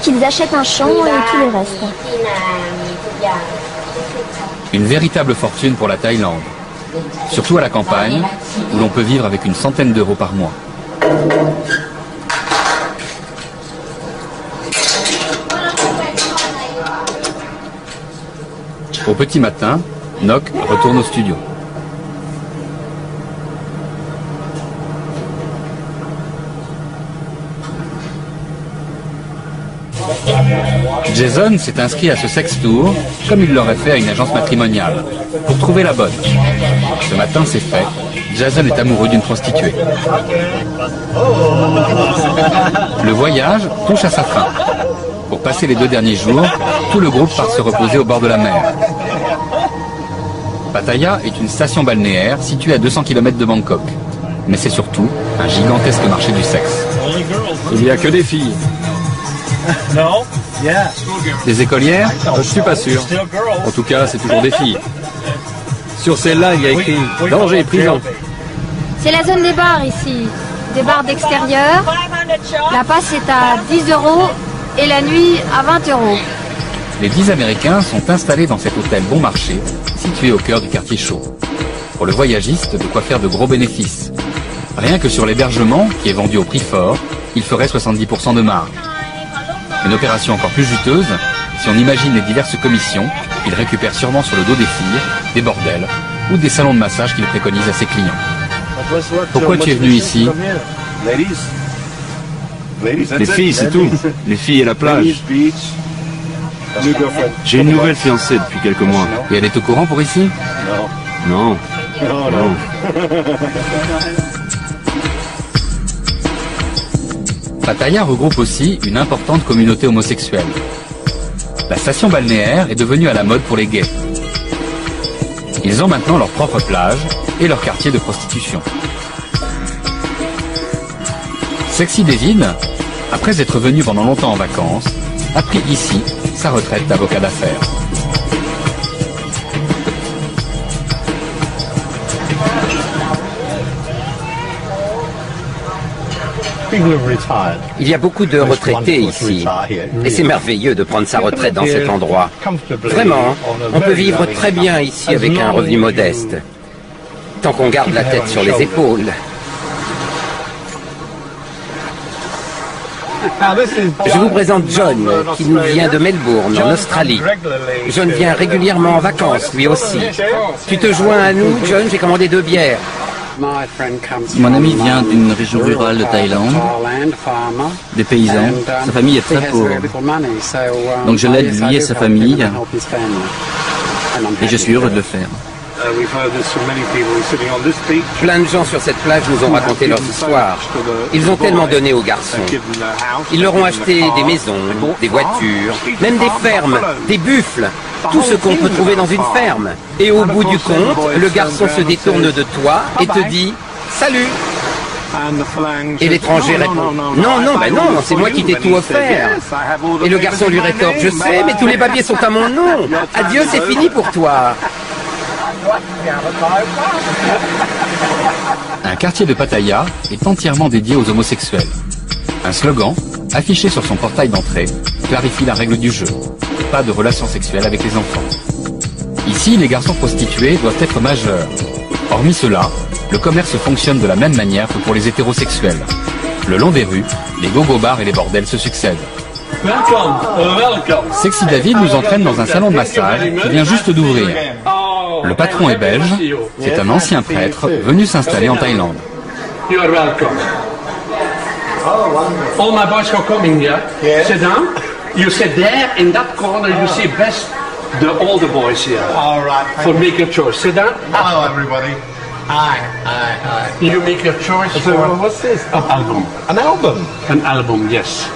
qu'ils achètent un champ et tout le reste. Une véritable fortune pour la Thaïlande. Surtout à la campagne, où l'on peut vivre avec une centaine d'euros par mois. Au petit matin, Nok retourne au studio. Jason s'est inscrit à ce sex tour comme il l'aurait fait à une agence matrimoniale, pour trouver la bonne. Ce matin, c'est fait. Jason est amoureux d'une prostituée. Le voyage touche à sa fin. Pour passer les 2 derniers jours, tout le groupe part se reposer au bord de la mer. Pattaya est une station balnéaire située à 200 km de Bangkok. Mais c'est surtout un gigantesque marché du sexe. Il n'y a que des filles. Des écolières? Je suis pas sûr. En tout cas, c'est toujours des filles. Sur celle-là, il y a écrit « Danger, prison ». C'est la zone des bars ici. Des bars d'extérieur. La passe est à 10 € et la nuit à 20 €. Les 10 Américains sont installés dans cet hôtel bon marché, situé au cœur du quartier chaud. Pour le voyagiste, de quoi faire de gros bénéfices. Rien que sur l'hébergement, qui est vendu au prix fort, il ferait 70% de marge. Une opération encore plus juteuse, si on imagine les diverses commissions qu'il récupère sûrement sur le dos des filles, des bordels ou des salons de massage qu'il préconise à ses clients. Pourquoi tu es venu ici? Les filles, c'est tout. Les filles et la plage. J'ai une nouvelle fiancée depuis quelques mois. Et elle est au courant pour ici? Non. Non. Pattaya regroupe aussi une importante communauté homosexuelle. La station balnéaire est devenue à la mode pour les gays. Ils ont maintenant leur propre plage et leur quartier de prostitution. Sexy David, après être venu pendant longtemps en vacances, a pris ici sa retraite d'avocat d'affaires. Il y a beaucoup de retraités ici, et c'est merveilleux de prendre sa retraite dans cet endroit. Vraiment, on peut vivre très bien ici avec un revenu modeste, tant qu'on garde la tête sur les épaules. Je vous présente John, qui nous vient de Melbourne, en Australie. John vient régulièrement en vacances, lui aussi. Tu te joins à nous, John? J'ai commandé 2 bières. Mon ami vient d'une région rurale de Thaïlande, des paysans. Sa famille est très pauvre. Donc je l'aide lui et sa famille, et je suis heureux de le faire. Plein de gens sur cette plage nous ont raconté leurs histoires. Ils ont tellement donné aux garçons. Ils leur ont acheté des maisons, des voitures, même des fermes, des buffles, tout ce qu'on peut trouver dans une ferme. Et au bout du compte, le garçon se détourne de toi et te dit « Salut !» Et l'étranger répond « Non, non, ben non, c'est moi qui t'ai tout offert. » Et le garçon lui rétorque « Je sais, mais tous les papiers sont à mon nom. Adieu, c'est fini pour toi. » Un quartier de Pattaya est entièrement dédié aux homosexuels. Un slogan, affiché sur son portail d'entrée, clarifie la règle du jeu. Pas de relations sexuelles avec les enfants. Ici, les garçons prostitués doivent être majeurs. Hormis cela, le commerce fonctionne de la même manière que pour les hétérosexuels. Le long des rues, les gogo-bars et les bordels se succèdent. Sexy David nous entraîne dans un salon de massage qui vient juste d'ouvrir. Le patron est belge, c'est un ancien prêtre venu s'installer en Thaïlande. You are welcome. All my boys are coming here. Sit down. You sit there in that corner. You see best the older boys here. All right. For make your choice. Sit down. Hello, everybody. Hi. You make your choice. So, what's this? An album. An album? An album, yes.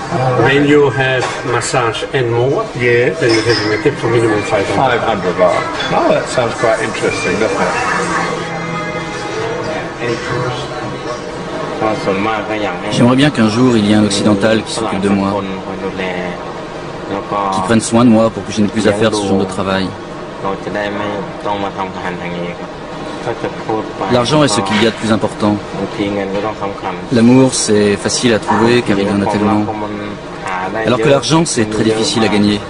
When you have massage and more, then you have a tip for minimum 500. 500 baht. Oh, that sounds quite interesting, doesn't it? J'aimerais bien qu'un jour il y ait un occidental qui s'occupe de moi, qui prenne soin de moi pour que je n'ai plus à faire ce genre de travail. L'argent est ce qu'il y a de plus important. L'amour, c'est facile à trouver car il y en a tellement. Alors que l'argent, c'est très difficile à gagner.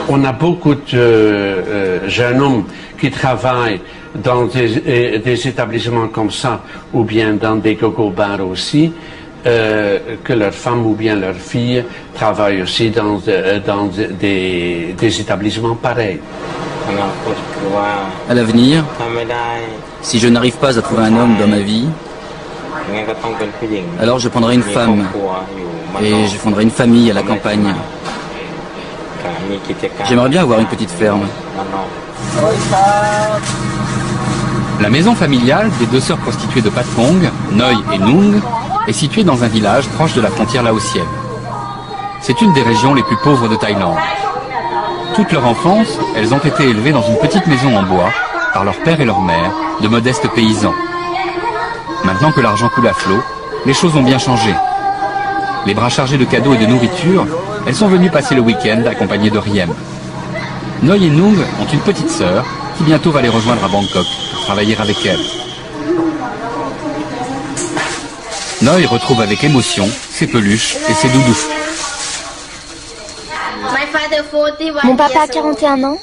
On a beaucoup de jeunes hommes qui travaillent dans des établissements comme ça, ou bien dans des gogo-bars aussi, que leurs femmes ou bien leurs filles travaillent aussi dans des établissements pareils. À l'avenir, si je n'arrive pas à trouver un homme dans ma vie, alors je prendrai une femme et je fonderai une famille à la campagne. J'aimerais bien avoir une petite ferme. La maison familiale des 2 sœurs prostituées de Patpong, Noi et Nung, est située dans un village proche de la frontière laotienne. C'est une des régions les plus pauvres de Thaïlande. Toute leur enfance, elles ont été élevées dans une petite maison en bois par leur père et leur mère, de modestes paysans. Maintenant que l'argent coule à flot, les choses ont bien changé. Les bras chargés de cadeaux et de nourriture, elles sont venues passer le week-end accompagnées de Riem. Noi et Nung ont une petite sœur qui bientôt va les rejoindre à Bangkok pour travailler avec elle. Noi retrouve avec émotion ses peluches et ses doudous. Mon papa a 41 ans.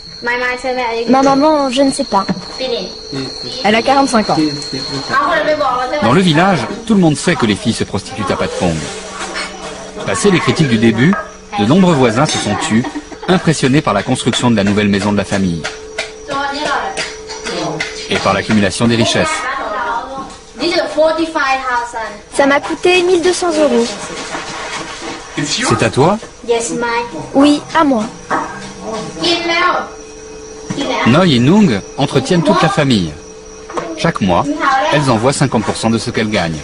Ma maman, je ne sais pas. Elle a 45 ans. Dans le village, tout le monde sait que les filles se prostituent à Patpong. Passé les critiques du début, de nombreux voisins se sont tus, impressionnés par la construction de la nouvelle maison de la famille. Et par l'accumulation des richesses. Ça m'a coûté 1200 €. C'est à toi? Oui, à moi. Noi et Nung entretiennent toute la famille. Chaque mois, elles envoient 50% de ce qu'elles gagnent.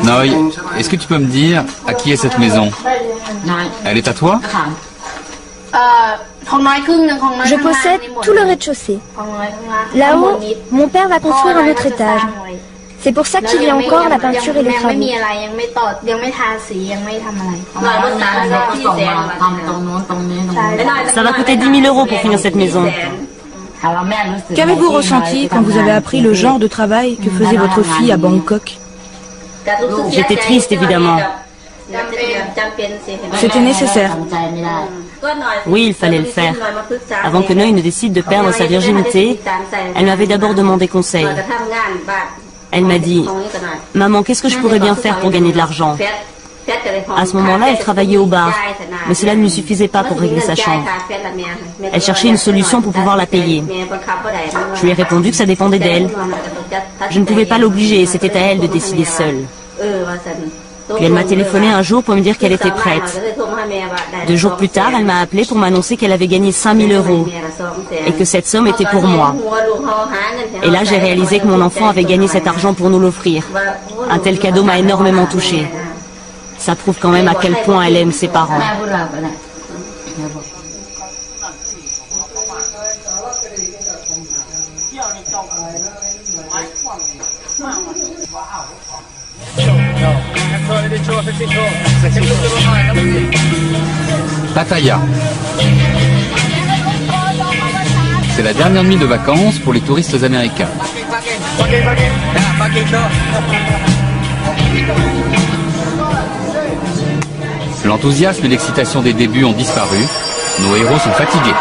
Noi, est-ce que tu peux me dire à qui est cette maison? Elle est à toi? Je possède tout le rez-de-chaussée. Là-haut, mon père va construire un autre étage. C'est pour ça qu'il y a encore la peinture et les travaux. Ça va coûter 10 000 € pour finir cette maison. Qu'avez-vous ressenti quand vous avez appris le genre de travail que faisait votre fille à Bangkok? J'étais triste, évidemment. C'était nécessaire. Oui, il fallait le faire. Avant que Noi ne décide de perdre sa virginité, elle m'avait d'abord demandé conseil. Elle m'a dit, « Maman, qu'est-ce que je pourrais bien faire pour gagner de l'argent ?» À ce moment-là, elle travaillait au bar, mais cela ne lui suffisait pas pour régler sa chambre. Elle cherchait une solution pour pouvoir la payer. Je lui ai répondu que ça dépendait d'elle. Je ne pouvais pas l'obliger, c'était à elle de décider seule. Puis elle m'a téléphoné un jour pour me dire qu'elle était prête. 2 jours plus tard, elle m'a appelé pour m'annoncer qu'elle avait gagné 5 000 € et que cette somme était pour moi. Et là, j'ai réalisé que mon enfant avait gagné cet argent pour nous l'offrir. Un tel cadeau m'a énormément touchée. Ça prouve quand même à quel point elle aime ses parents. Pattaya. C'est la dernière nuit de vacances pour les touristes américains. L'enthousiasme et l'excitation des débuts ont disparu. Nos héros sont fatigués.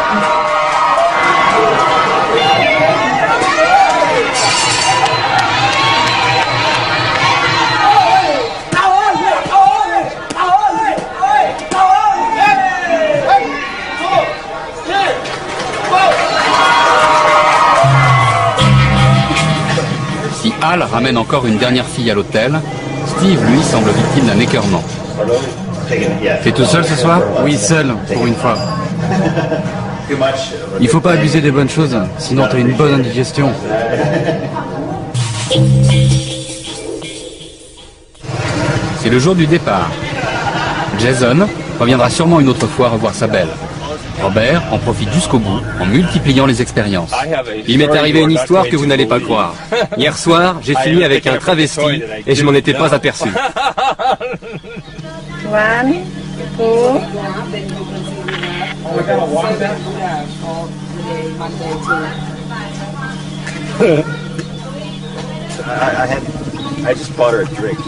Si Al ramène encore une dernière fille à l'hôtel, Steve, lui, semble victime d'un écœurement. T'es tout seul ce soir? Oui, seul, pour une fois. Il faut pas abuser des bonnes choses, sinon t'as une bonne indigestion. C'est le jour du départ. Jason reviendra sûrement une autre fois revoir sa belle. Robert en profite jusqu'au bout en multipliant les expériences. Il m'est arrivé une histoire que vous n'allez pas croire. Hier soir, j'ai fini avec un travesti et je m'en étais pas aperçu. I just bought her a drink.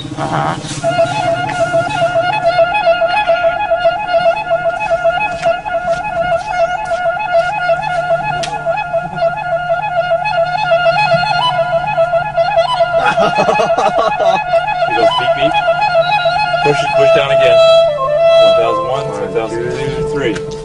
He goes beep beep. Push down again. 1001, 2002, 3.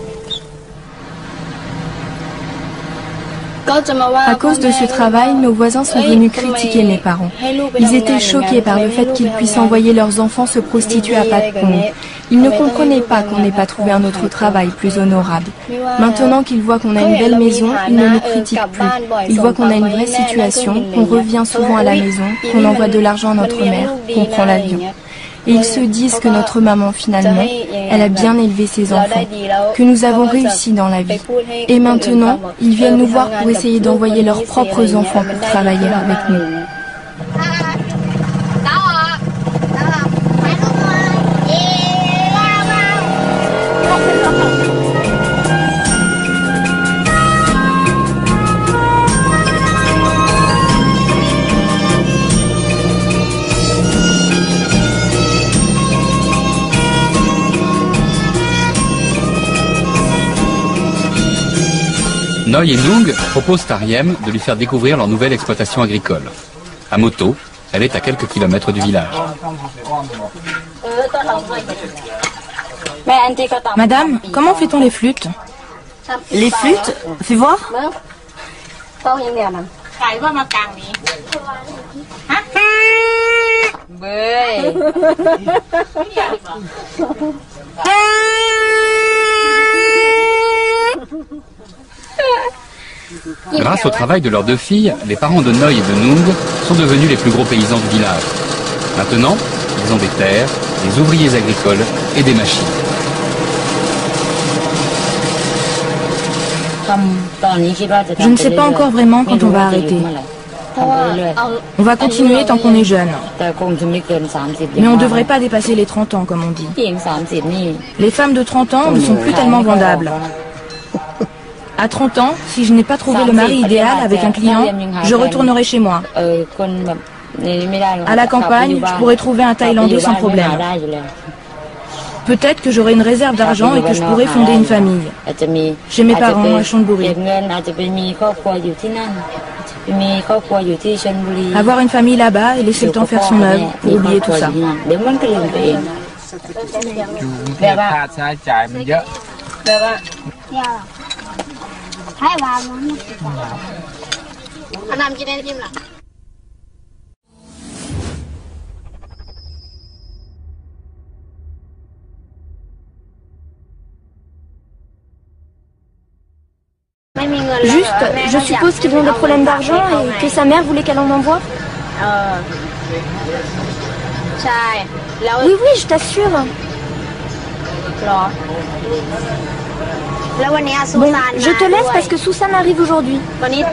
À cause de ce travail, nos voisins sont venus critiquer mes parents. Ils étaient choqués par le fait qu'ils puissent envoyer leurs enfants se prostituer à Patpong. Ils ne comprenaient pas qu'on n'ait pas trouvé un autre travail plus honorable. Maintenant qu'ils voient qu'on a une belle maison, ils ne nous critiquent plus. Ils voient qu'on a une vraie situation, qu'on revient souvent à la maison, qu'on envoie de l'argent à notre mère, qu'on prend l'avion. Et ils se disent que notre maman, finalement, elle a bien élevé ses enfants, que nous avons réussi dans la vie. Et maintenant, ils viennent nous voir pour essayer d'envoyer leurs propres enfants pour travailler avec nous. Noy et Nung proposent à Riem de lui faire découvrir leur nouvelle exploitation agricole. À moto, elle est à quelques kilomètres du village. Madame, comment fait-on les flûtes? Les flûtes? Fais voir. Grâce au travail de leurs deux filles, les parents de Noy et de Nung sont devenus les plus gros paysans du village. Maintenant, ils ont des terres, des ouvriers agricoles et des machines. Je ne sais pas encore vraiment quand on va arrêter. On va continuer tant qu'on est jeune. Mais on ne devrait pas dépasser les 30 ans, comme on dit. Les femmes de 30 ans ne sont plus tellement vendables. À 30 ans, si je n'ai pas trouvé le mari idéal avec un client, je retournerai chez moi. À la campagne, je pourrais trouver un Thaïlandais sans problème. Peut-être que j'aurai une réserve d'argent et que je pourrai fonder une famille. J'ai mes parents à Chonburi. Avoir une famille là-bas et laisser le temps faire son œuvre pour oublier tout ça. ให้วางน้ำเอาน้ำกินได้ทิมหรอ Juste, je suppose qu'ils ont des problèmes d'argent et que sa mère voulait qu'elle en envoie. Oui, oui, je t'assure. Bon, je te laisse parce que Susan arrive aujourd'hui. Oui,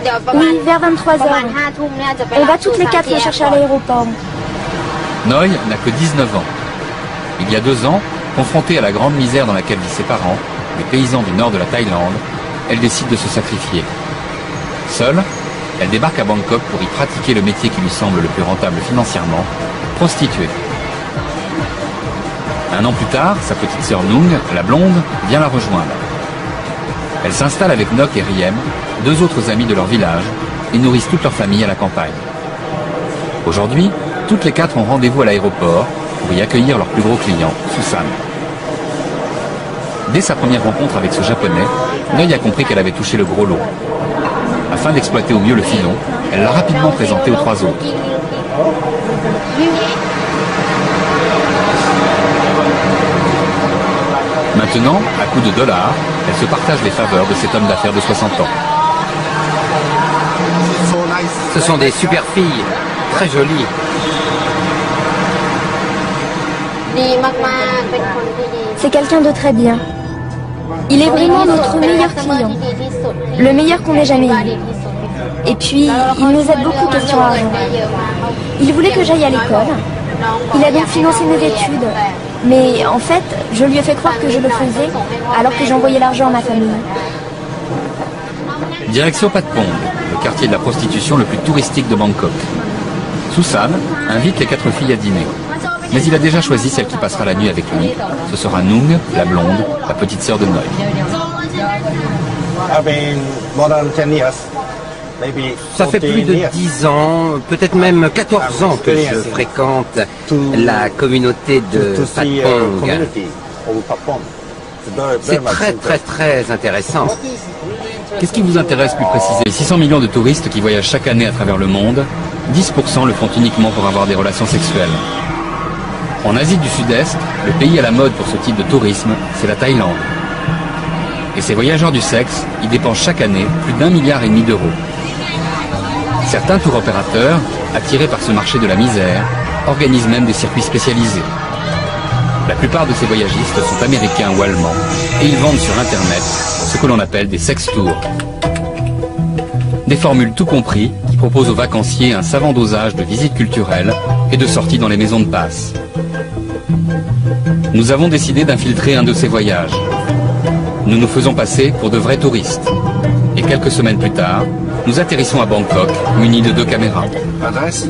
vers 23h. On va toutes les quatre la chercher à l'aéroport. Noy n'a que 19 ans. Il y a 2 ans, confrontée à la grande misère dans laquelle vivent ses parents, les paysans du nord de la Thaïlande, elle décide de se sacrifier. Seule, elle débarque à Bangkok pour y pratiquer le métier qui lui semble le plus rentable financièrement, prostituée. 1 an plus tard, sa petite sœur Nung, la blonde, vient la rejoindre. Elle s'installe avec Nok et Riem, 2 autres amis de leur village, et nourrissent toute leur famille à la campagne. Aujourd'hui, toutes les 4 ont rendez-vous à l'aéroport pour y accueillir leur plus gros client, Susan. Dès sa première rencontre avec ce japonais, Noy a compris qu'elle avait touché le gros lot. Afin d'exploiter au mieux le filon, elle l'a rapidement présenté aux 3 autres. Maintenant, à coups de dollars, elle se partage les faveurs de cet homme d'affaires de 60 ans. Ce sont des super filles, très jolies. C'est quelqu'un de très bien. Il est vraiment notre meilleur client. Le meilleur qu'on ait jamais eu. Et puis, il nous aide beaucoup question argent. Il voulait que j'aille à l'école. Il a donc financé mes études. Mais en fait, je lui ai fait croire que je le faisais, alors que j'envoyais l'argent à ma famille. Direction Patpong, le quartier de la prostitution le plus touristique de Bangkok. Susan invite les 4 filles à dîner. Mais il a déjà choisi celle qui passera la nuit avec lui. Ce sera Nung, la blonde, la petite sœur de Noy. Ça fait plus de 10 ans, peut-être même 14 ans que je fréquente la communauté de Patpong. C'est très très très intéressant. Qu'est-ce qui vous intéresse plus précisément? Les 600 millions de touristes qui voyagent chaque année à travers le monde, 10% le font uniquement pour avoir des relations sexuelles. En Asie du Sud-Est, le pays à la mode pour ce type de tourisme, c'est la Thaïlande. Et ces voyageurs du sexe y dépensent chaque année plus d'1,5 milliard d'euros. Certains tour opérateurs, attirés par ce marché de la misère, organisent même des circuits spécialisés. La plupart de ces voyagistes sont américains ou allemands et ils vendent sur Internet ce que l'on appelle des sex tours. Des formules tout compris qui proposent aux vacanciers un savant dosage de visites culturelles et de sorties dans les maisons de passe. Nous avons décidé d'infiltrer un de ces voyages. Nous nous faisons passer pour de vrais touristes. Et quelques semaines plus tard, nous atterrissons à Bangkok, munis de 2 caméras. Adresse?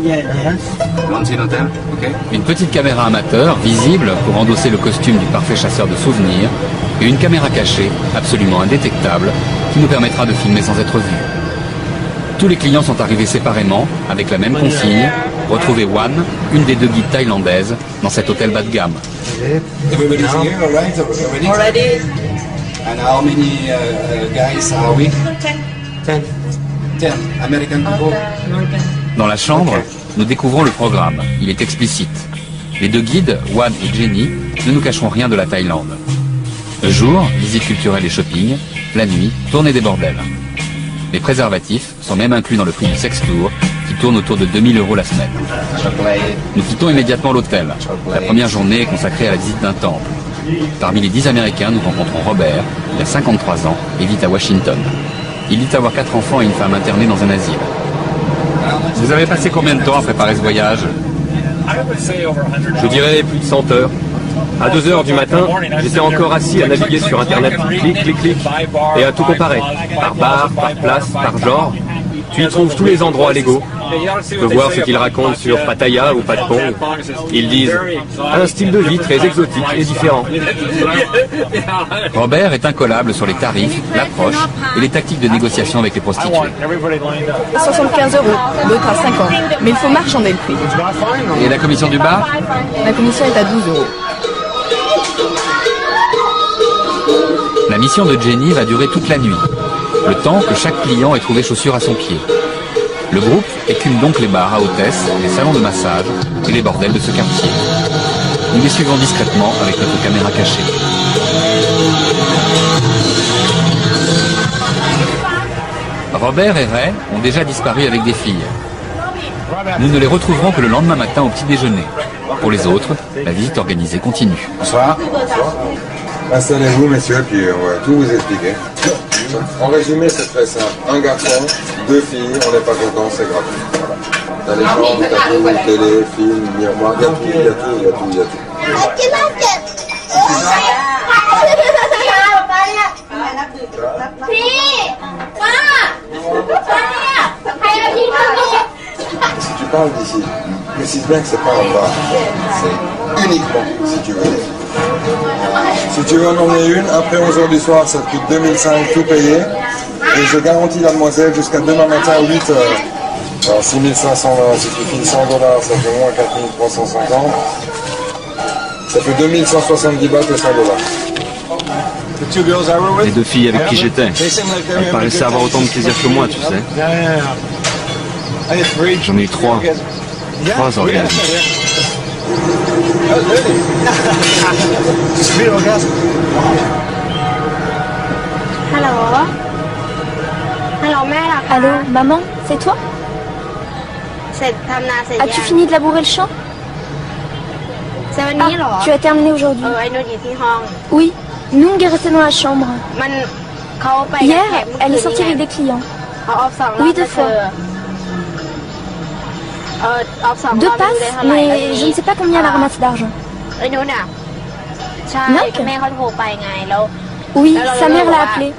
Une petite caméra amateur, visible pour endosser le costume du parfait chasseur de souvenirs, et une caméra cachée, absolument indétectable, qui nous permettra de filmer sans être vus. Tous les clients sont arrivés séparément, avec la même consigne, retrouver Wan, une des 2 guides thaïlandaises, dans cet hôtel bas de gamme. Everybody's here, all right? Already? And how many guys are we? 10. 10 American people? Dans la chambre, nous découvrons le programme. Il est explicite. Les 2 guides, Wan et Jenny, ne nous cacheront rien de la Thaïlande. Le jour, visite culturelle et shopping. La nuit, tournée des bordels. Les préservatifs sont même inclus dans le prix du sex tour, qui tourne autour de 2000 € la semaine. Nous quittons immédiatement l'hôtel. La première journée est consacrée à la visite d'un temple. Parmi les 10 Américains, nous rencontrons Robert. Il a 53 ans et vit à Washington. Il dit avoir 4 enfants et une femme internée dans un asile. Vous avez passé combien de temps à préparer ce voyage? Je dirais plus de 100 heures. À 2 heures du matin, j'étais encore assis à naviguer sur Internet, clic, clic, clic, et à tout comparer, par bar, par place, par genre. Tu y trouves tous les endroits légaux. Tu peux voir ce qu'ils racontent sur Pattaya ou Patpong. Ils disent un style de vie très exotique et différent. Robert est incollable sur les tarifs, l'approche et les tactiques de négociation avec les prostituées. 75 €, l'autre à 50. Mais il faut marchander le prix. Et la commission du bar? La commission est à 12 €. La mission de Jenny va durer toute la nuit, le temps que chaque client ait trouvé chaussures à son pied. Le groupe écume donc les bars à hôtesses, les salons de massage et les bordels de ce quartier. Nous les suivons discrètement avec notre caméra cachée. Robert et Ray ont déjà disparu avec des filles. Nous ne les retrouverons que le lendemain matin au petit déjeuner. Pour les autres, la visite organisée continue. Bonsoir. Installez-vous, messieurs, puis on va tout vous expliquer. En résumé, c'est très simple. Un garçon, 2 filles, on n'est pas content, c'est gratuit. Voilà. T'as les chambres, t'as tout, télé, film, miroir, il y a tout, il y a tout, il y a tout, il y a tout. Si tu parles d'ici, précise bien que c'est pas un bar, c'est uniquement si tu veux des filles. Si tu veux en emmener une, après 11 h du soir, ça te coûte 2005 tout payé. Et je garantis la demoiselle jusqu'à demain matin à 8 h. Alors 6500 $, si tu files 100 $, ça fait moins 4350. Ça fait 2170 bahts et 100 $. Les 2 filles avec qui j'étais, elles paraissaient avoir autant de plaisir que moi, tu sais. J'en ai eu 3. 3 orgasmes. Allô, maman, c'est toi? As-tu fini de labourer le champ? Ah, tu as terminé aujourd'hui? Oui, Nung est restée dans la chambre. Hier, elle est sortie avec des clients. Oui, 2 fois. 2 passes, mais je ne sais pas combien elle a ramassé d'argent. Oui, sa mère l'a appelée.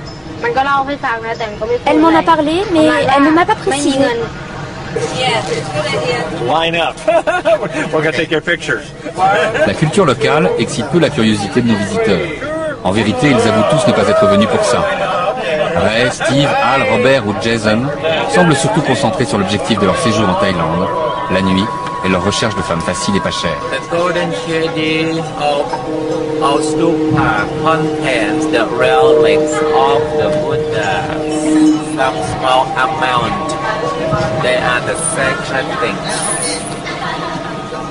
Elle m'en a parlé, mais elle ne m'a pas précisé. La culture locale excite peu la curiosité de nos visiteurs. En vérité, ils avouent tous ne pas être venus pour ça. Ray, Steve, Al, Robert ou Jason semblent surtout concentrés sur l'objectif de leur séjour en Thaïlande, la nuit et leur recherche de femmes faciles et pas chères. The golden shade of stupa contains the relics of the Buddha. Some small amount. They are the sacred things.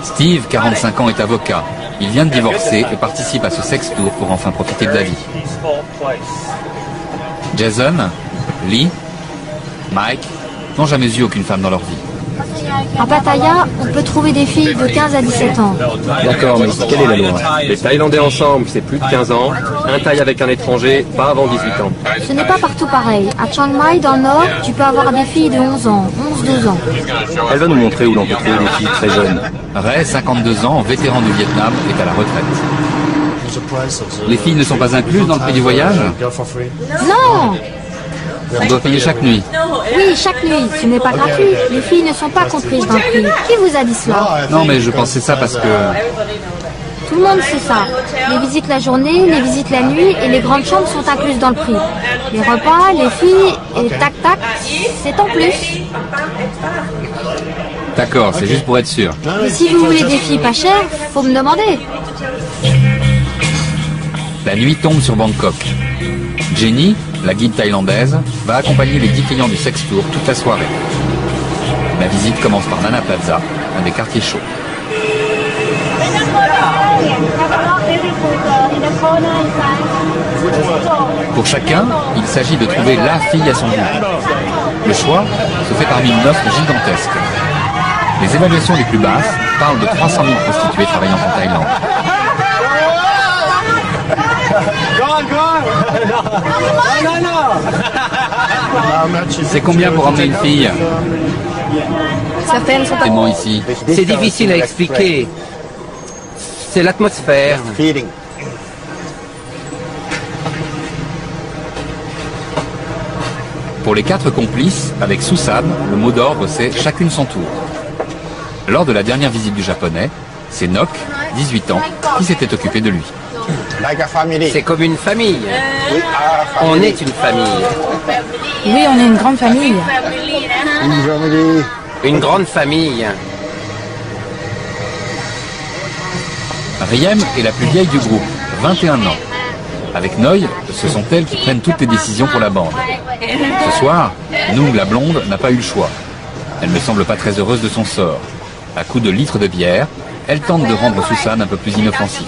Steve, 45 ans, est avocat. Il vient de divorcer et participe à ce sex tour pour enfin profiter de la vie. Jason, Lee, Mike n'ont jamais eu aucune femme dans leur vie. À Pattaya, on peut trouver des filles de 15 à 17 ans. D'accord, mais quelle est la loi? Les Thaïlandais ensemble, c'est plus de 15 ans. Un Thaï avec un étranger, pas avant 18 ans. Ce n'est pas partout pareil. À Chiang Mai, dans le nord, tu peux avoir des filles de 11 ans, 11-12 ans. Elle va nous montrer où l'on peut trouver des filles très jeunes. Ray, 52 ans, vétéran du Vietnam, est à la retraite. Les filles ne sont pas incluses dans le prix du voyage? Non! On doit payer chaque nuit. Oui, chaque nuit. Ce n'est pas gratuit. Les filles ne sont pas comprises dans le prix. Qui vous a dit cela? Non, mais je pensais ça parce que... Tout le monde sait ça. Les visites la journée, les visites la nuit et les grandes chambres sont incluses dans le prix. Les repas, les filles et tac-tac, c'est en plus. D'accord, c'est juste pour être sûr. Mais si vous voulez des filles pas chères, faut me demander. La nuit tombe sur Bangkok. Jenny, la guide thaïlandaise, va accompagner les 10 clients du sex tour toute la soirée. La visite commence par Nana Plaza, un des quartiers chauds. Pour chacun, il s'agit de trouver la fille à son goût. Le choix se fait parmi une offre gigantesque. Les évaluations les plus basses parlent de 300 000 prostituées travaillant en Thaïlande. C'est combien pour emmener une fille? Certaines sont Tellement ici. C'est difficile à expliquer. C'est l'atmosphère. Pour les 4 complices, avec Susan, le mot d'ordre c'est chacune son tour. Lors de la dernière visite du japonais, c'est Nok, 18 ans, qui s'était occupé de lui. C'est comme une famille. On est une famille. Oui, on est une grande famille. Une grande famille. Riem est la plus vieille du groupe, 21 ans. Avec Noy, ce sont elles qui prennent toutes les décisions pour la bande. Ce soir, Nung, la blonde, n'a pas eu le choix. Elle ne semble pas très heureuse de son sort. À coups de litres de bière, elle tente de rendre Susan un peu plus inoffensif.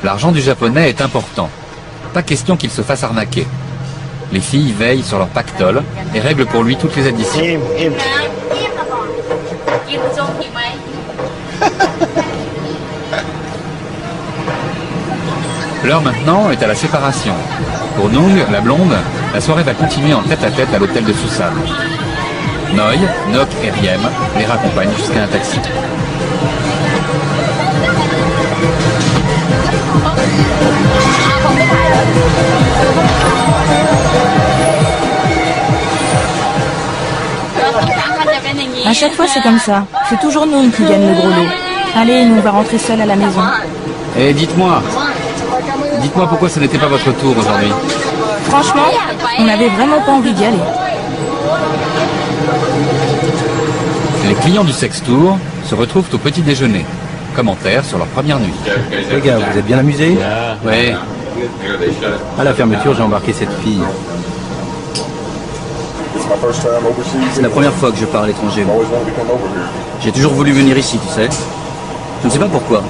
L'argent du japonais est important. Pas question qu'il se fasse arnaquer. Les filles veillent sur leur pactole et règlent pour lui toutes les additions. L'heure maintenant est à la séparation. Pour Nung, la blonde, la soirée va continuer en tête-à-tête à l'hôtel de Susan. Noy, Nok et Riem les raccompagnent jusqu'à un taxi. À chaque fois, c'est comme ça. C'est toujours nous qui gagnent le gros lot. Allez, nous, on va rentrer seuls à la maison. Et dites-moi pourquoi ce n'était pas votre tour aujourd'hui? Franchement, on n'avait vraiment pas envie d'y aller. Les clients du sex tour se retrouvent au petit déjeuner. Commentaires sur leur première nuit. Les gars, vous êtes bien amusés? Oui. À la fermeture, j'ai embarqué cette fille. C'est la première fois que je pars à l'étranger. J'ai toujours voulu venir ici, tu sais. Je ne sais pas pourquoi.